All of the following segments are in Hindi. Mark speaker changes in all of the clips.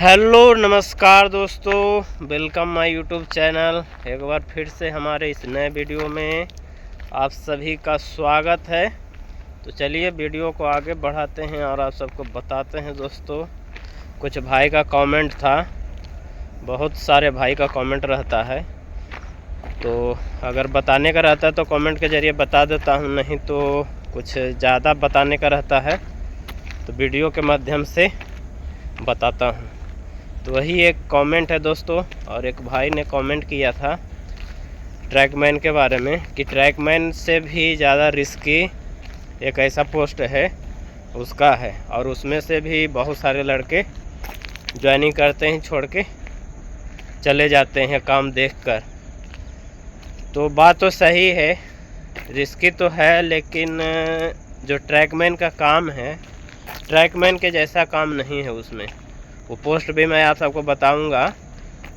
Speaker 1: हेलो नमस्कार दोस्तों, वेलकम माय यूट्यूब चैनल। एक बार फिर से हमारे इस नए वीडियो में आप सभी का स्वागत है। तो चलिए वीडियो को आगे बढ़ाते हैं और आप सबको बताते हैं दोस्तों। कुछ भाई का कमेंट था, बहुत सारे भाई का कमेंट रहता है, तो अगर बताने का रहता है तो कमेंट के ज़रिए बता देता हूँ, नहीं तो कुछ ज़्यादा बताने का रहता है तो वीडियो के माध्यम से बताता हूँ। तो वही एक कमेंट है दोस्तों, और एक भाई ने कमेंट किया था ट्रैकमैन के बारे में कि ट्रैकमैन से भी ज़्यादा रिस्की एक ऐसा पोस्ट है उसका है, और उसमें से भी बहुत सारे लड़के ज्वाइनिंग करते हैं, छोड़ के चले जाते हैं काम देखकर। तो बात तो सही है, रिस्की तो है, लेकिन जो ट्रैकमैन का काम है ट्रैकमैन के जैसा काम नहीं है उसमें। वो पोस्ट भी मैं आप सबको बताऊंगा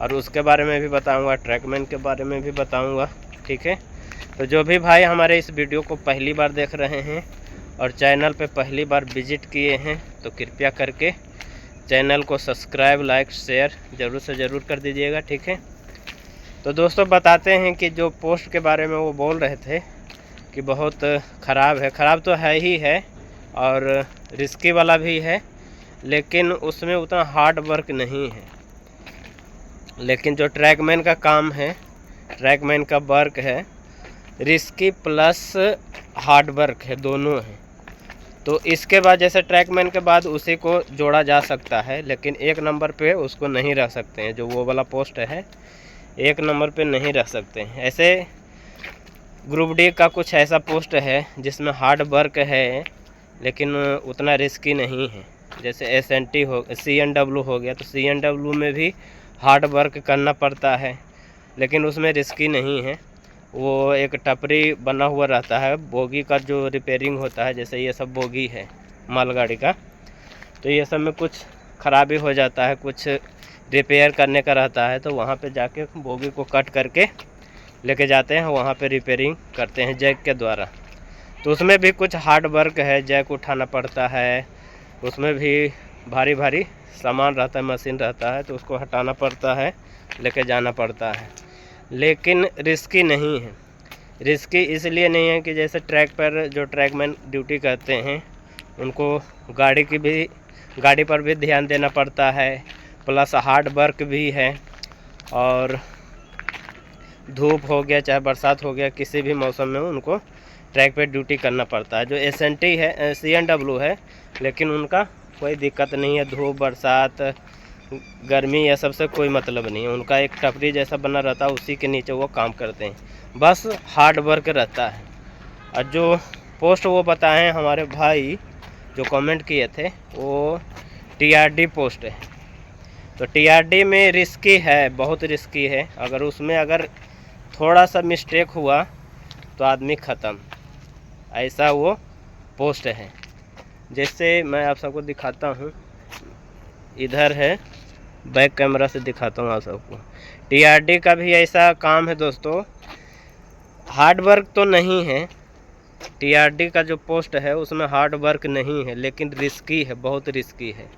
Speaker 1: और उसके बारे में भी बताऊंगा, ट्रैकमैन के बारे में भी बताऊंगा, ठीक है। तो जो भी भाई हमारे इस वीडियो को पहली बार देख रहे हैं और चैनल पे पहली बार विजिट किए हैं तो कृपया करके चैनल को सब्सक्राइब, लाइक, शेयर ज़रूर से ज़रूर कर दीजिएगा, ठीक है। तो दोस्तों बताते हैं कि जो पोस्ट के बारे में वो बोल रहे थे कि बहुत ख़राब है, ख़राब तो है ही है और रिस्की वाला भी है, लेकिन उसमें उतना हार्ड वर्क नहीं है। लेकिन जो ट्रैकमैन का काम है, ट्रैकमैन का वर्क है, रिस्की प्लस हार्ड वर्क है, दोनों है। तो इसके बाद जैसे ट्रैकमैन के बाद उसी को जोड़ा जा सकता है, लेकिन एक नंबर पे उसको नहीं रख सकते हैं। जो वो वाला पोस्ट है एक नंबर पे नहीं रख सकते हैं। ऐसे ग्रुप डी का कुछ ऐसा पोस्ट है जिसमें हार्ड वर्क है लेकिन उतना रिस्की नहीं है। जैसे SNT हो, CNW हो गया, तो CNW में भी हार्ड वर्क करना पड़ता है लेकिन उसमें रिस्की नहीं है। वो एक टपरी बना हुआ रहता है, बोगी का जो रिपेयरिंग होता है, जैसे ये सब बोगी है मालगाड़ी का, तो ये सब में कुछ ख़राबी हो जाता है, कुछ रिपेयर करने का रहता है, तो वहाँ पे जाके बोगी को कट करके लेके जाते हैं, वहाँ पे रिपेयरिंग करते हैं जैक के द्वारा। तो उसमें भी कुछ हार्ड वर्क है, जैक उठाना पड़ता है, उसमें भी भारी भारी सामान रहता है, मशीन रहता है, तो उसको हटाना पड़ता है, लेके जाना पड़ता है, लेकिन रिस्की नहीं है। रिस्की इसलिए नहीं है कि जैसे ट्रैक पर जो ट्रैकमैन ड्यूटी करते हैं उनको गाड़ी पर भी ध्यान देना पड़ता है, प्लस हार्ड वर्क भी है, और धूप हो गया चाहे बरसात हो गया, किसी भी मौसम में उनको ट्रैक पे ड्यूटी करना पड़ता है। जो SNT है, CNW है, लेकिन उनका कोई दिक्कत नहीं है, धूप, बरसात, गर्मी या सबसे कोई मतलब नहीं है। उनका एक टपरी जैसा बना रहता है, उसी के नीचे वो काम करते हैं, बस हार्ड वर्क रहता है। और जो पोस्ट वो बताएं हमारे भाई जो कमेंट किए थे, वो TRD पोस्ट है। तो TRD में रिस्की है, बहुत रिस्की है। अगर उसमें अगर थोड़ा सा मिस्टेक हुआ तो आदमी ख़त्म, ऐसा वो पोस्ट है। जैसे मैं आप सबको दिखाता हूँ, इधर है, बैक कैमरा से दिखाता हूँ आप सबको। TRD का भी ऐसा काम है दोस्तों, हार्ड वर्क तो नहीं है। TRD का जो पोस्ट है उसमें हार्ड वर्क नहीं है, लेकिन रिस्की है, बहुत रिस्की है।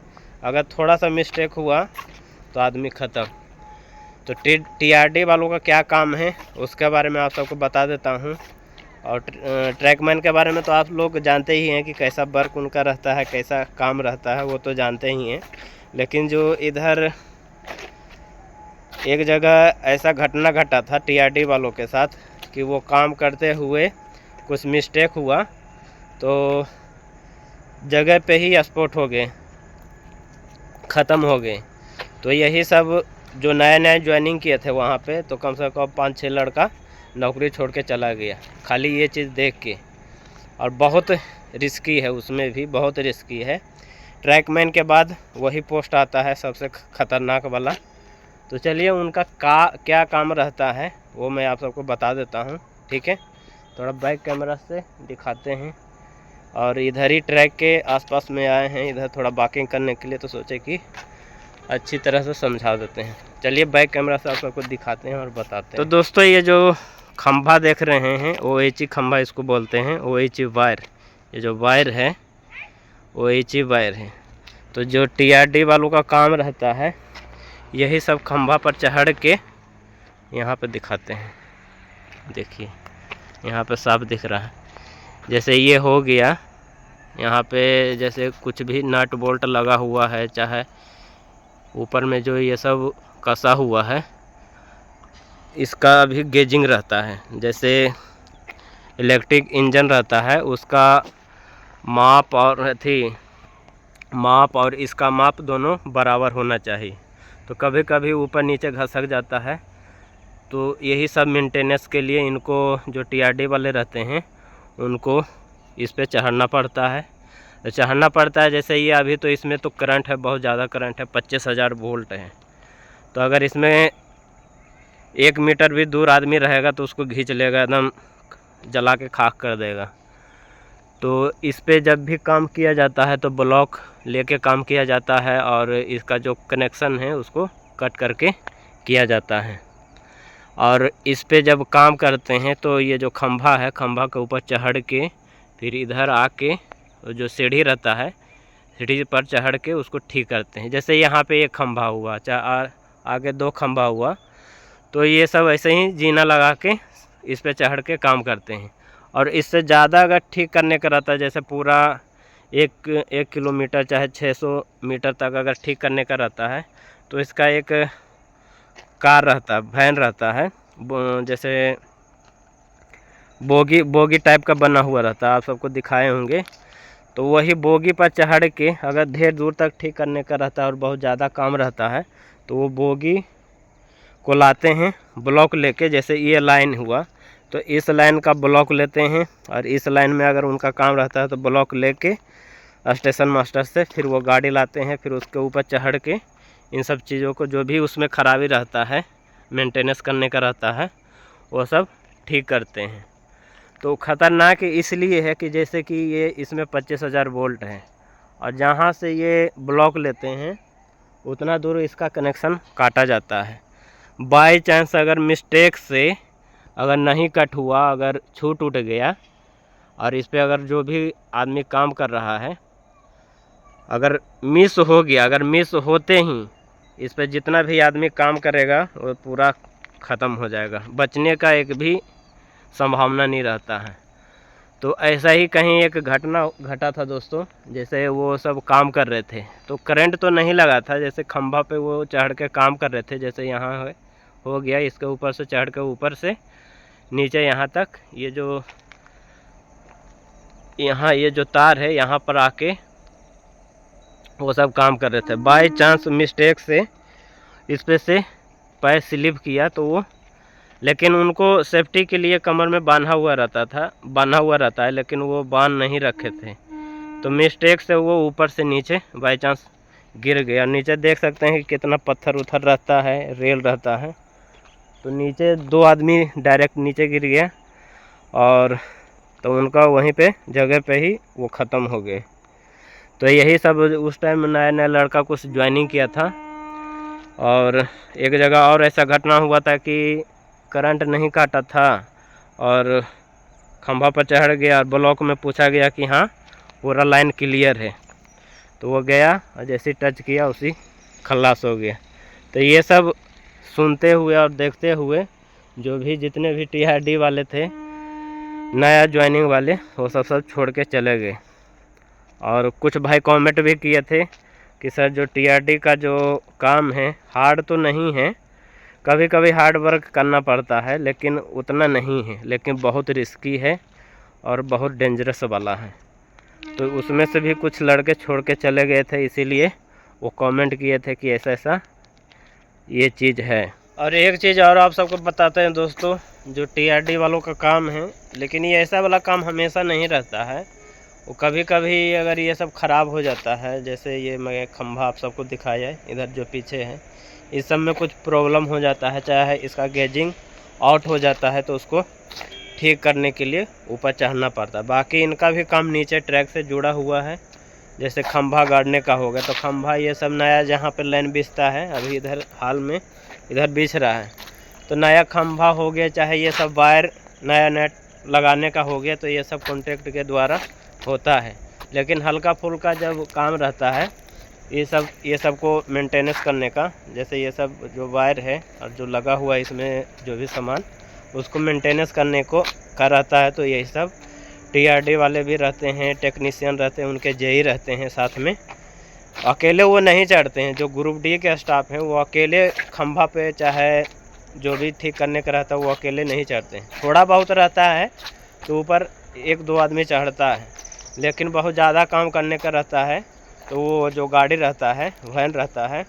Speaker 1: अगर थोड़ा सा मिस्टेक हुआ तो आदमी ख़त्म। तो TRD वालों का क्या काम है उसके बारे में आप सबको बता देता हूँ। और ट्रैकमैन के बारे में तो आप लोग जानते ही हैं कि कैसा वर्क उनका रहता है, कैसा काम रहता है, वो तो जानते ही हैं। लेकिन जो इधर एक जगह ऐसा घटना घटा था TRD वालों के साथ कि वो काम करते हुए कुछ मिस्टेक हुआ तो जगह पे ही स्पॉट हो गए, ख़त्म हो गए। तो यही सब जो नए नए ज्वाइनिंग किए थे वहाँ पे, तो कम से कम 5-6 लड़का नौकरी छोड़ के चला गया, खाली ये चीज़ देख के। और बहुत रिस्की है, उसमें भी बहुत रिस्की है। ट्रैकमैन के बाद वही पोस्ट आता है सबसे ख़तरनाक वाला। तो चलिए उनका क्या काम रहता है वो मैं आप सबको बता देता हूँ, ठीक है। थोड़ा बैक कैमरा से दिखाते हैं, और इधर ही ट्रैक के आसपास में आए हैं, इधर थोड़ा वॉकिंग करने के लिए, तो सोचे कि अच्छी तरह से समझा देते हैं। चलिए बैक कैमरा से आप सबको दिखाते हैं और बताते हैं। तो दोस्तों ये जो खंभा देख रहे हैं OHE खंभा इसको बोलते हैं, OHE वायर। ये जो वायर है OHE वायर है। तो जो टीआरडी वालों का काम रहता है यही सब खंभा पर चढ़ के यहाँ पे दिखाते हैं। देखिए यहाँ पे साफ दिख रहा है। जैसे ये हो गया, यहाँ पे जैसे कुछ भी नट बोल्ट लगा हुआ है, चाहे ऊपर में जो ये सब कसा हुआ है, इसका भी गेजिंग रहता है। जैसे इलेक्ट्रिक इंजन रहता है उसका माप और इसका माप दोनों बराबर होना चाहिए। तो कभी कभी ऊपर नीचे घसक जाता है, तो यही सब मेंटेनेंस के लिए इनको जो टीआरडी वाले रहते हैं उनको इस पे चढ़ना पड़ता है। तो चढ़ना पड़ता है जैसे ये अभी तो इसमें तो करंट है, बहुत ज़्यादा करंट है, 25,000 वोल्ट है। तो अगर इसमें 1 मीटर भी दूर आदमी रहेगा तो उसको खींच लेगा, एकदम जला के खाक कर देगा। तो इस पे जब भी काम किया जाता है तो ब्लॉक लेके काम किया जाता है और इसका जो कनेक्शन है उसको कट करके किया जाता है। और इस पे जब काम करते हैं तो ये जो खंभा है, खंभा के ऊपर चढ़ के फिर इधर आके जो सीढ़ी रहता है, सीढ़ी पर चढ़ के उसको ठीक करते हैं। जैसे यहाँ पे एक खंभा हुआ, चाहे आगे 2 खंभा हुआ, तो ये सब ऐसे ही जीना लगा के इस पे चढ़ के काम करते हैं। और इससे ज़्यादा अगर ठीक करने का रहता है, जैसे पूरा 1 किलोमीटर चाहे 600 मीटर तक अगर ठीक करने का रहता है, तो इसका एक कार रहता है, वैन रहता है, जैसे बोगी टाइप का बना हुआ रहता है, आप सबको दिखाए होंगे। तो वही बोगी पर चढ़ के अगर ढेर दूर तक ठीक करने का रहता है और बहुत ज़्यादा काम रहता है तो वो बोगी को लाते हैं ब्लॉक लेके। जैसे ये लाइन हुआ तो इस लाइन का ब्लॉक लेते हैं, और इस लाइन में अगर उनका काम रहता है तो ब्लॉक लेके स्टेशन मास्टर से फिर वो गाड़ी लाते हैं, फिर उसके ऊपर चढ़ के इन सब चीज़ों को जो भी उसमें ख़राबी रहता है, मेंटेनेंस करने का रहता है, वो सब ठीक करते हैं। तो ख़तरनाक इसलिए है कि जैसे कि ये इसमें 25,000 वोल्ट है और जहाँ से ये ब्लॉक लेते हैं उतना दूर इसका कनेक्शन काटा जाता है। बाय चांस अगर मिस्टेक से अगर नहीं कट हुआ, अगर छूट उठ गया और इस पे अगर जो भी आदमी काम कर रहा है अगर मिस हो गया, अगर मिस होते ही इस पे जितना भी आदमी काम करेगा वो पूरा ख़त्म हो जाएगा, बचने का एक भी संभावना नहीं रहता है। तो ऐसा ही कहीं एक घटना घटा था दोस्तों। जैसे वो सब काम कर रहे थे तो करंट तो नहीं लगा था, जैसे खंभा पे वो चढ़ के काम कर रहे थे, जैसे यहाँ हो गया, इसके ऊपर से चढ़ के ऊपर से नीचे यहाँ तक ये जो तार है यहाँ पर आके वो सब काम कर रहे थे। बाय चांस मिस्टेक से इस पे से पैर स्लिप किया तो वो, लेकिन उनको सेफ्टी के लिए कमर में बांधा हुआ रहता है, लेकिन वो बांध नहीं रखे थे, तो मिस्टेक से वो ऊपर से नीचे बाय चांस गिर गया। नीचे देख सकते हैं कि कितना पत्थर उथर रहता है, रेल रहता है। तो नीचे 2 आदमी डायरेक्ट नीचे गिर गया और तो उनका वहीं पे जगह पे ही वो ख़त्म हो गए। तो यही सब उस टाइम नया लड़का कुछ ज्वाइनिंग किया था। और एक जगह और ऐसा घटना हुआ था कि करंट नहीं काटा था और खंभा पर चढ़ गया और ब्लॉक में पूछा गया कि हाँ पूरा लाइन क्लियर है, तो वो गया और जैसे टच किया उसी खल्लास हो गया। तो ये सब सुनते हुए और देखते हुए जो भी जितने भी टीआरडी वाले थे, नया ज्वाइनिंग वाले, वो सब छोड़ के चले गए। और कुछ भाई कमेंट भी किए थे कि सर जो टीआरडी का जो काम है हार्ड तो नहीं है, कभी कभी हार्ड वर्क करना पड़ता है लेकिन उतना नहीं है, लेकिन बहुत रिस्की है और बहुत डेंजरस वाला है। तो उसमें से भी कुछ लड़के छोड़ के चले गए थे, इसीलिए वो कमेंट किए थे कि ऐसा ऐसा ये चीज़ है। और एक चीज़ और आप सबको बताते हैं दोस्तों, जो टीआरडी वालों का काम है, लेकिन ये ऐसा वाला काम हमेशा नहीं रहता है, वो कभी कभी अगर ये सब ख़राब हो जाता है, जैसे ये मैं खंभा आप सबको दिखाया है इधर जो पीछे है, इस सब में कुछ प्रॉब्लम हो जाता है, चाहे इसका गेजिंग आउट हो जाता है, तो उसको ठीक करने के लिए ऊपर चढ़ना पड़ता है। बाकी इनका भी काम नीचे ट्रैक से जुड़ा हुआ है। जैसे खंभा गाड़ने का हो गया तो खंभा ये सब नया जहाँ पे लाइन बिछता है, अभी इधर हाल में इधर बिछ रहा है, तो नया खंभा हो गया, चाहे ये सब वायर नया नेट लगाने का हो गया, तो ये सब कॉन्ट्रैक्ट के द्वारा होता है। लेकिन हल्का फुल्का जब काम रहता है ये सब को मेंटेनेंस करने का, जैसे ये सब जो वायर है और जो लगा हुआ है इसमें जो भी सामान, उसको मेंटेनेंस करने को का रहता है। तो यही सब टीआरडी वाले भी रहते हैं, टेक्नीशियन रहते हैं, उनके जेई रहते हैं साथ में। अकेले वो नहीं चढ़ते हैं। जो ग्रुप डी के स्टाफ हैं वो अकेले खंभा पे चाहे जो भी ठीक करने का रहता है वो अकेले नहीं चढ़ते हैं। थोड़ा बहुत रहता है तो ऊपर 1-2 आदमी चढ़ता है, लेकिन बहुत ज़्यादा काम करने का रहता है तो वो जो गाड़ी रहता है, वैन रहता है,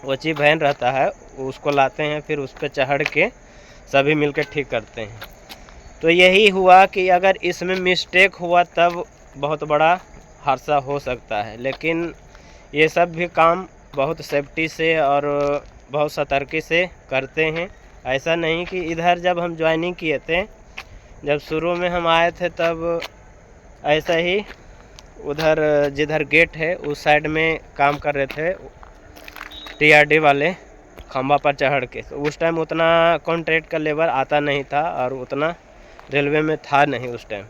Speaker 1: ऊँची वैन रहता है, उसको लाते हैं, फिर उस पर चढ़ के सभी मिलकर ठीक करते हैं। तो यही हुआ कि अगर इसमें मिस्टेक हुआ तब बहुत बड़ा हादसा हो सकता है, लेकिन ये सब भी काम बहुत सेफ्टी से और बहुत सतर्की से करते हैं। ऐसा नहीं कि इधर जब हम ज्वाइनिंग किए थे, जब शुरू में हम आए थे, तब ऐसा ही उधर जिधर गेट है उस साइड में काम कर रहे थे टीआरडी वाले खंभा पर चढ़ के। तो उस टाइम उतना कॉन्ट्रैक्ट का लेबर आता नहीं था और उतना रेलवे में था नहीं उस टाइम।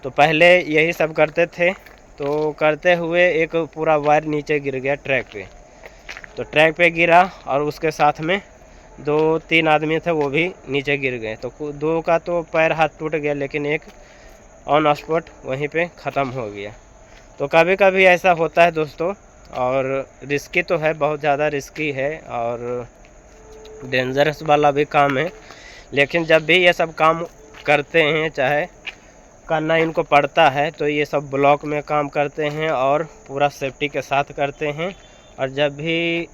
Speaker 1: तो पहले यही सब करते थे। तो करते हुए एक पूरा वायर नीचे गिर गया ट्रैक पे। तो ट्रैक पे गिरा और उसके साथ में 2-3 आदमी थे, वो भी नीचे गिर गए। तो 2 का तो पैर हाथ टूट गया, लेकिन एक ऑन स्पॉट वहीं पे ख़त्म हो गया। तो कभी कभी ऐसा होता है दोस्तों, और रिस्की तो है, बहुत ज़्यादा रिस्की है और डेंजरस वाला भी काम है। लेकिन जब भी ये सब काम करते हैं, चाहे करना इनको पड़ता है, तो ये सब ब्लॉक में काम करते हैं और पूरा सेफ्टी के साथ करते हैं। और जब भी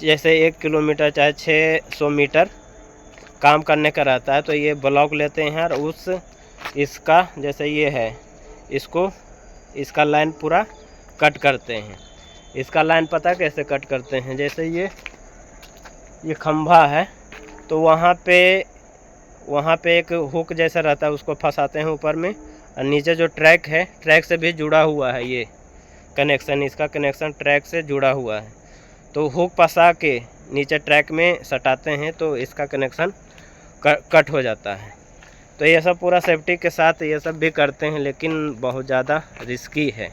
Speaker 1: जैसे 1 किलोमीटर चाहे 600 मीटर काम करने का रहता है, तो ये ब्लॉक लेते हैं और इसका जैसे ये है, इसका लाइन पूरा कट करते हैं। इसका लाइन पता कैसे कट करते हैं? जैसे ये खंभा है, तो वहाँ पे एक हुक जैसा रहता है, उसको फंसाते हैं ऊपर में, और नीचे जो ट्रैक है, ट्रैक से भी जुड़ा हुआ है ये कनेक्शन, इसका कनेक्शन ट्रैक से जुड़ा हुआ है। तो हुक फंसा के नीचे ट्रैक में सटाते हैं, तो इसका कनेक्शन कट हो जाता है। तो ये सब पूरा सेफ्टी के साथ ये सब भी करते हैं, लेकिन बहुत ज़्यादा रिस्की है।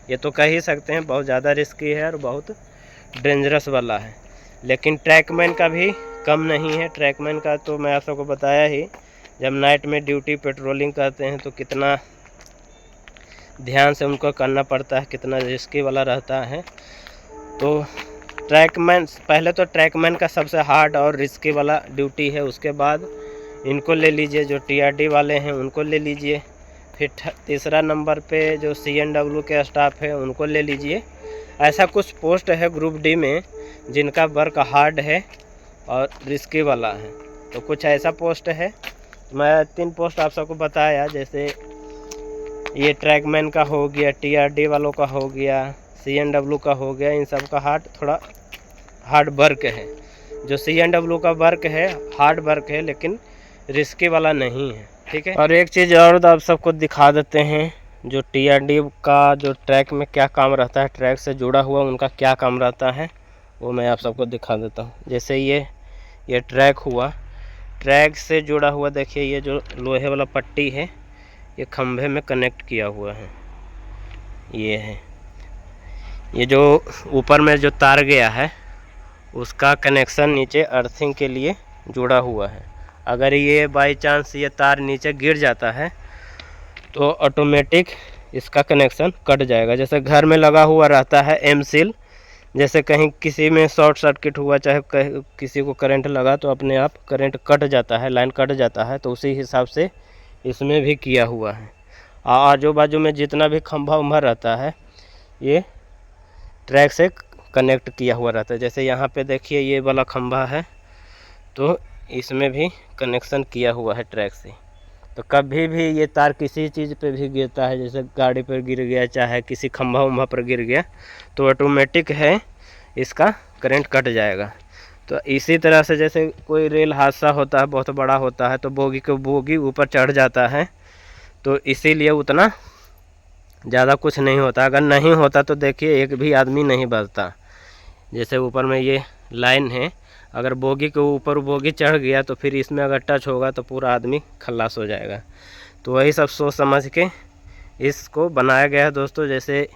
Speaker 1: ये तो कह ही सकते हैं बहुत ज़्यादा रिस्की है और बहुत डेंजरस वाला है। लेकिन ट्रैकमैन का भी कम नहीं है। ट्रैकमैन का तो मैं आप सबको बताया ही, जब नाइट में ड्यूटी पेट्रोलिंग करते हैं तो कितना ध्यान से उनको करना पड़ता है, कितना रिस्की वाला रहता है। तो ट्रैकमैन, पहले तो ट्रैकमैन का सबसे हार्ड और रिस्की वाला ड्यूटी है। उसके बाद इनको ले लीजिए, जो टीआरडी वाले हैं उनको ले लीजिए। फिर तीसरा नंबर पे जो CNW के स्टाफ है उनको ले लीजिए। ऐसा कुछ पोस्ट है ग्रुप डी में जिनका वर्क हार्ड है और रिस्की वाला है। तो कुछ ऐसा पोस्ट है, मैं 3 पोस्ट आप सबको बताया। जैसे ये ट्रैकमैन का हो गया, टीआरडी वालों का हो गया, CNW का हो गया। इन सब का थोड़ा हार्ड वर्क है। जो CNW का वर्क है हार्ड वर्क है, लेकिन रिस्की वाला नहीं है, ठीक है। और एक चीज़ और आप सबको दिखा देते हैं, जो टीआरडी का जो ट्रैक में क्या काम रहता है, ट्रैक से जुड़ा हुआ उनका क्या काम रहता है, वो मैं आप सबको दिखा देता हूँ। जैसे ये ट्रैक हुआ, ट्रैक से जुड़ा हुआ, देखिए ये जो लोहे वाला पट्टी है ये खंभे में कनेक्ट किया हुआ है। ये है, ये जो ऊपर में जो तार गया है उसका कनेक्शन नीचे अर्थिंग के लिए जुड़ा हुआ है। अगर ये बाई चांस ये तार नीचे गिर जाता है तो ऑटोमेटिक इसका कनेक्शन कट जाएगा। जैसे घर में लगा हुआ रहता है एमसील, जैसे कहीं किसी में शॉर्ट सर्किट हुआ, चाहे किसी को करंट लगा, तो अपने आप करंट कट जाता है, लाइन कट जाता है। तो उसी हिसाब से इसमें भी किया हुआ है। आजू बाजू में जितना भी खंभा उम्भा रहता है ये ट्रैक से कनेक्ट किया हुआ रहता है। जैसे यहाँ पे देखिए ये वाला खंभा है, तो इसमें भी कनेक्शन किया हुआ है ट्रैक से। तो कभी भी ये तार किसी चीज़ पे भी गिरता है, जैसे गाड़ी पर गिर गया, चाहे किसी खंभा उम्भा पर गिर गया, तो ऑटोमेटिक है इसका करंट कट जाएगा। तो इसी तरह से जैसे कोई रेल हादसा होता है, बहुत बड़ा होता है, तो बोगी ऊपर चढ़ जाता है, तो इसीलिए उतना ज़्यादा कुछ नहीं होता। अगर नहीं होता तो देखिए एक भी आदमी नहीं बचता। जैसे ऊपर में ये लाइन है, अगर बोगी के ऊपर बोगी चढ़ गया तो फिर इसमें अगर टच होगा तो पूरा आदमी खल्लास हो जाएगा। तो वही सब सोच समझ के इसको बनाया गया है दोस्तों। जैसे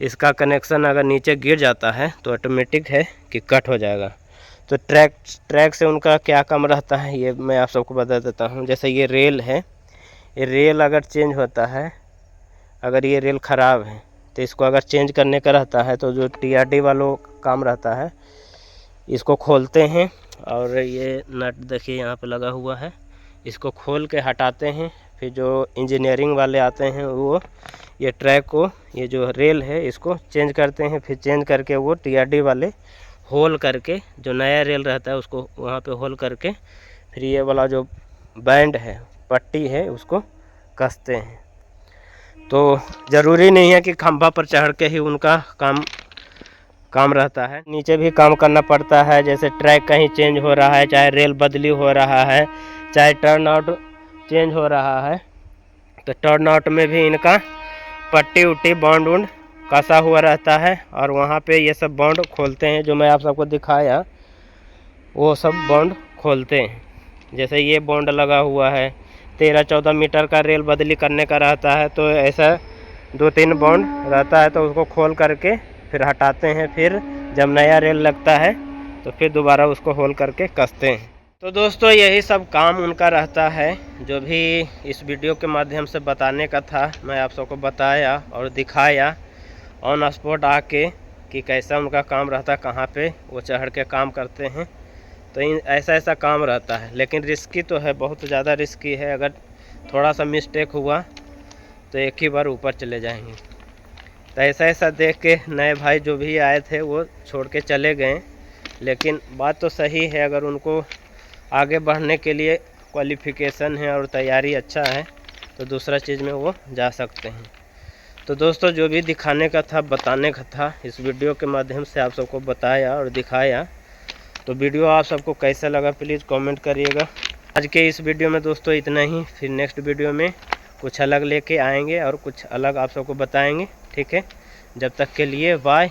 Speaker 1: इसका कनेक्शन अगर नीचे गिर जाता है तो ऑटोमेटिक है कि कट हो जाएगा। तो ट्रैक से उनका क्या काम रहता है ये मैं आप सबको बता देता हूँ। जैसे ये रेल है, ये रेल अगर चेंज होता है, अगर ये रेल ख़राब है तो इसको अगर चेंज करने का रहता है तो जो TRD वालों का काम रहता है, इसको खोलते हैं और ये नट देखिए यहाँ पे लगा हुआ है, इसको खोल के हटाते हैं। फिर जो इंजीनियरिंग वाले आते हैं वो ये ट्रैक को, ये जो रेल है इसको चेंज करते हैं। फिर चेंज करके वो TRD वाले होल करके, जो नया रेल रहता है उसको वहाँ पे होल करके फिर ये वाला जो बैंड है, पट्टी है, उसको कसते हैं। तो ज़रूरी नहीं है कि खंभा पर चढ़ के ही उनका काम रहता है, नीचे भी काम करना पड़ता है। जैसे ट्रैक कहीं चेंज हो रहा है, चाहे रेल बदली हो रहा है, चाहे टर्न आउट चेंज हो रहा है, तो टर्न आउट में भी इनका पट्टी उट्टी बॉन्ड वॉन्ड कसा हुआ रहता है और वहाँ पे ये सब बॉन्ड खोलते हैं। जो मैं आप सबको दिखाया वो सब बॉन्ड खोलते हैं। जैसे ये बॉन्ड लगा हुआ है, 13-14 मीटर का रेल बदली करने का रहता है, तो ऐसा 2-3 बॉन्ड रहता है, तो उसको खोल करके फिर हटाते हैं। फिर जब नया रेल लगता है तो फिर दोबारा उसको होल करके कसते हैं। तो दोस्तों यही सब काम उनका रहता है, जो भी इस वीडियो के माध्यम से बताने का था मैं आप सबको बताया और दिखाया ऑन स्पॉट आके कि कैसा उनका काम रहता, कहाँ पे वो चढ़ के काम करते हैं। तो ऐसा काम रहता है, लेकिन रिस्की तो है, बहुत ज़्यादा रिस्की है। अगर थोड़ा सा मिस्टेक हुआ तो एक ही बार ऊपर चले जाएंगे। तो ऐसा देख के नए भाई जो भी आए थे वो छोड़ के चले गए। लेकिन बात तो सही है, अगर उनको आगे बढ़ने के लिए क्वालिफ़िकेशन है और तैयारी अच्छा है तो दूसरा चीज़ में वो जा सकते हैं। तो दोस्तों जो भी दिखाने का था, बताने का था, इस वीडियो के माध्यम से आप सबको बताया और दिखाया। तो वीडियो आप सबको कैसा लगा प्लीज़ कमेंट करिएगा। आज के इस वीडियो में दोस्तों इतना ही, फिर नेक्स्ट वीडियो में कुछ अलग लेके आएंगे और कुछ अलग आप सबको बताएंगे। ठीक है, जब तक के लिए बाय।